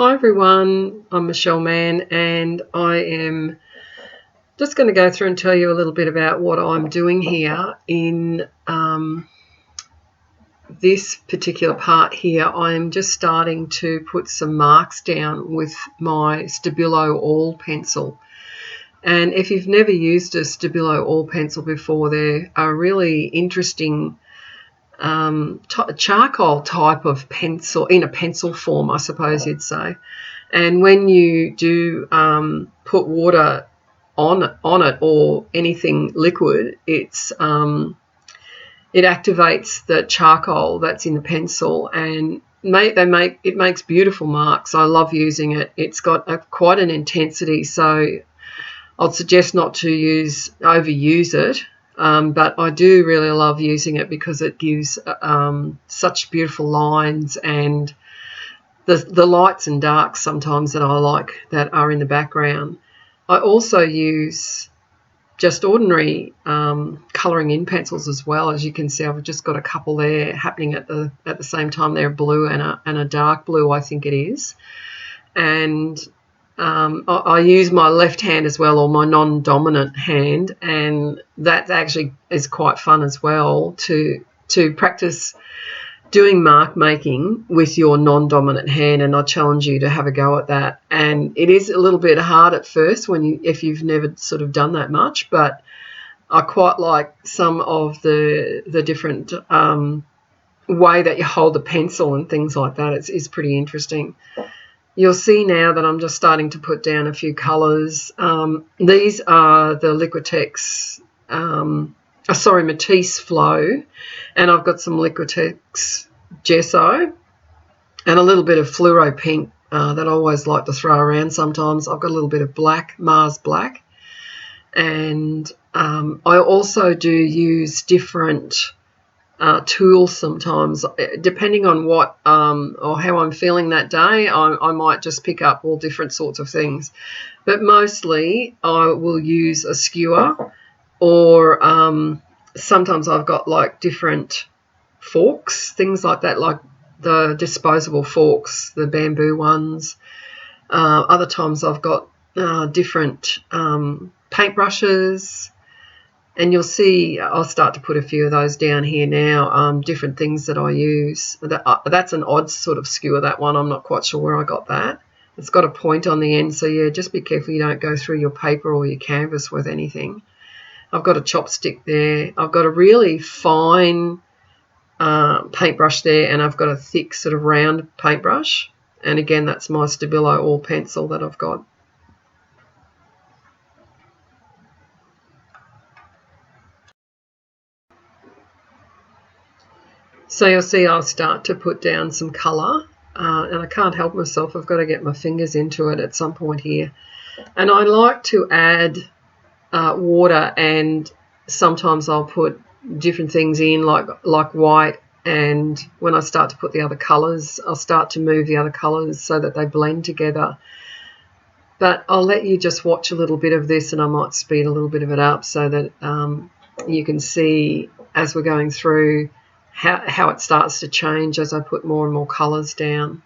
Hi everyone, I'm Michelle Mann and I am just going to go through and tell you a little bit about what I'm doing here in this particular part here. I'm just starting to put some marks down with my Stabilo oil pencil. And if you've never used a Stabilo oil pencil before, they're a really interesting charcoal type of pencil, in a pencil form, I suppose you'd say. And when you do put water on it or anything liquid, it activates the charcoal that's in the pencil, and it makes beautiful marks. I love using it. It's got quite an intensity, so I'd suggest not to overuse it. But I do really love using it because it gives such beautiful lines, and the lights and darks sometimes that I like that are in the background. I also use just ordinary colouring in pencils as well. As you can see, I've just got a couple there happening at the same time. They're blue and a dark blue, I think it is. And I use my left hand as well, or my non-dominant hand, and that actually is quite fun as well to practice doing mark making with your non-dominant hand, and I challenge you to have a go at that. And it is a little bit hard at first if you've never sort of done that much, but I quite like some of the different way that you hold the pencil and things like that. It's pretty interesting. You'll see now that I'm just starting to put down a few colours. These are the Liquitex Matisse Flow, and I've got some Liquitex gesso and a little bit of fluoro pink that I always like to throw around sometimes. I've got a little bit of black, Mars black, and I also do use different tools sometimes, depending on what or how I'm feeling that day. I might just pick up all different sorts of things, but mostly I will use a skewer, or sometimes I've got like different forks, things like that, like the disposable forks, the bamboo ones. Other times I've got different paintbrushes, and you'll see I'll start to put a few of those down here now, different things that I use. That's an odd sort of skewer, that one. I'm not quite sure where I got that. It's got a point on the end, so yeah, just be careful you don't go through your paper or your canvas with anything. I've got a chopstick there. I've got a really fine paintbrush there, and I've got a thick sort of round paintbrush. And again, that's my Stabilo oil pencil that I've got. So you'll see I'll start to put down some colour, and I can't help myself. I've got to get my fingers into it at some point here. And I like to add water, and sometimes I'll put different things in like white, and when I start to put the other colours, I'll start to move the other colours so that they blend together. But I'll let you just watch a little bit of this, and I might speed a little bit of it up so that you can see as we're going through how it starts to change as I put more and more colours down.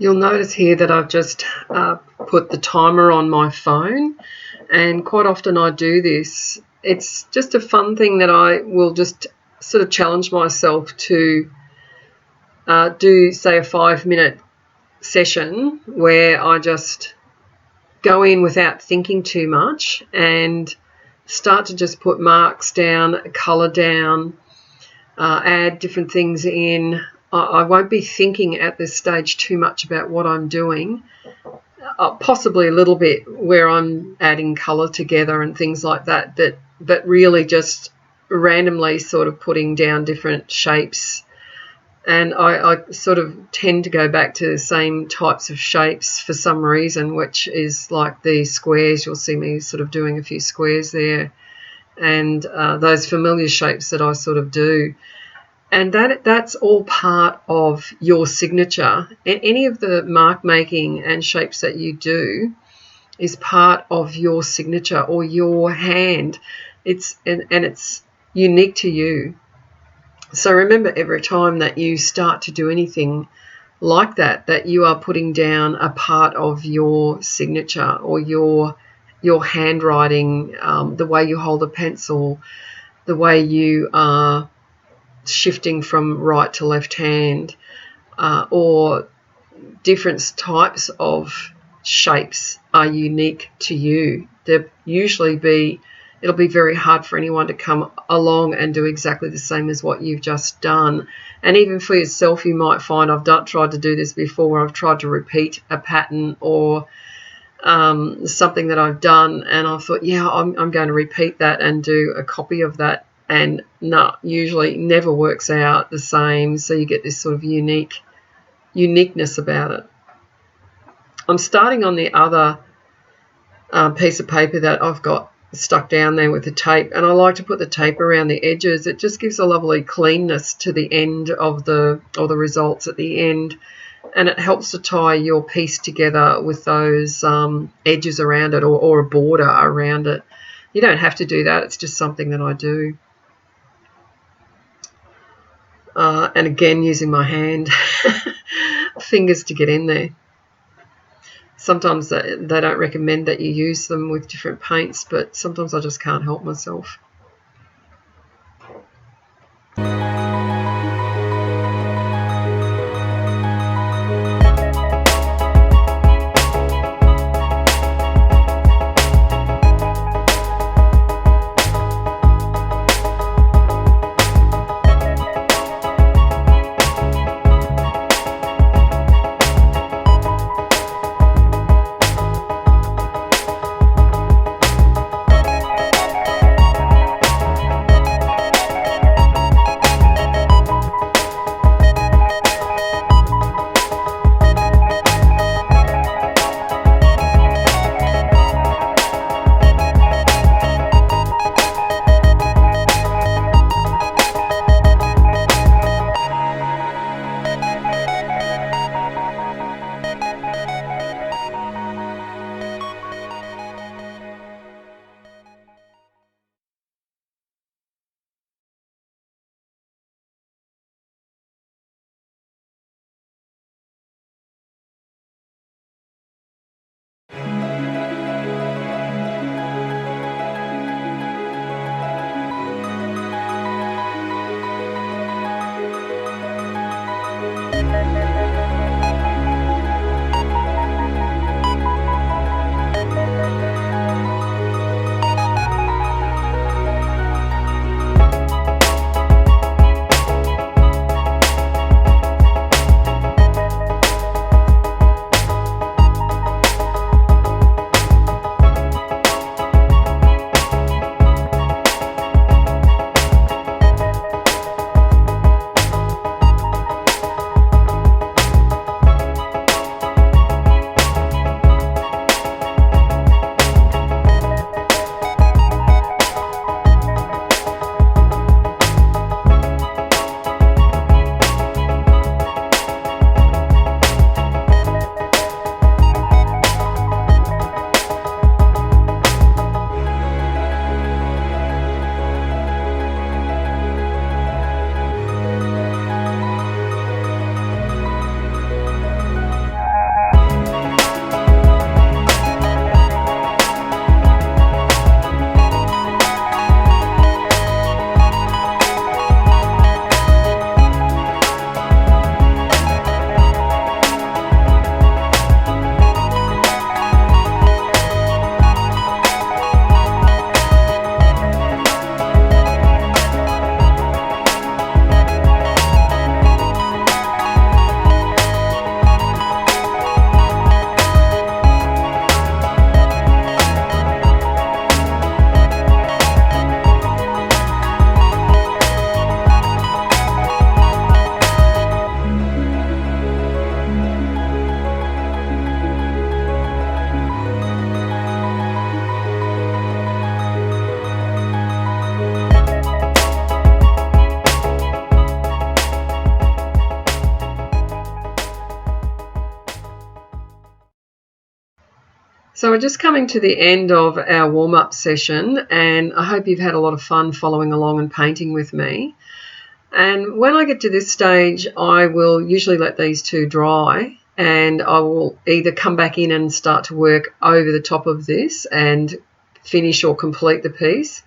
You'll notice here that I've just put the timer on my phone, and quite often I do this. It's just a fun thing that I will just sort of challenge myself to do, say, a 5-minute session where I just go in without thinking too much and start to just put marks down, colour down, add different things in. I won't be thinking at this stage too much about what I'm doing, possibly a little bit where I'm adding colour together and things like that, but really just randomly sort of putting down different shapes. And I sort of tend to go back to the same types of shapes for some reason, which is like the squares. You'll see me sort of doing a few squares there, and those familiar shapes that I sort of do. And that's all part of your signature. And any of the mark making and shapes that you do is part of your signature or your hand. It's unique to you. So remember, every time that you start to do anything like that, that you are putting down a part of your signature or your handwriting, the way you hold a pencil, the way you are shifting from right to left hand, or different types of shapes are unique to you. It'll be very hard for anyone to come along and do exactly the same as what you've just done. And even for yourself, you might find, I've tried to do this before, I've tried to repeat a pattern or something that I've done, and I thought, yeah, I'm going to repeat that and do a copy of that. And no, usually never works out the same, so you get this sort of uniqueness about it. I'm starting on the other piece of paper that I've got stuck down there with the tape, and I like to put the tape around the edges. It just gives a lovely cleanness to the end of the results at the end, and it helps to tie your piece together with those edges around it or a border around it. You don't have to do that, it's just something that I do. And again, using my hand fingers to get in there. Sometimes they don't recommend that you use them with different paints, but sometimes I just can't help myself. So we're just coming to the end of our warm-up session, and I hope you've had a lot of fun following along and painting with me. And when I get to this stage, I will usually let these two dry, and I will either come back in and start to work over the top of this and finish or complete the piece.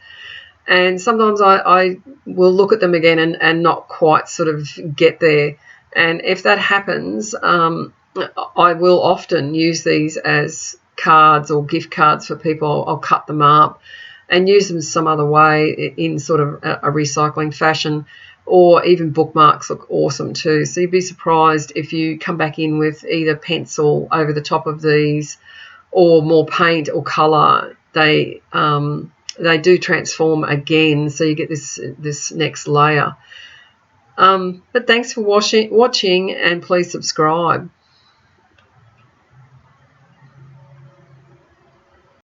And sometimes I will look at them again and not quite sort of get there. And if that happens, I will often use these as cards or gift cards for people. I'll cut them up and use them some other way in sort of a recycling fashion, or even bookmarks look awesome too. So you'd be surprised if you come back in with either pencil over the top of these or more paint or colour. They do transform again, so you get this next layer. But thanks for watching, and please subscribe.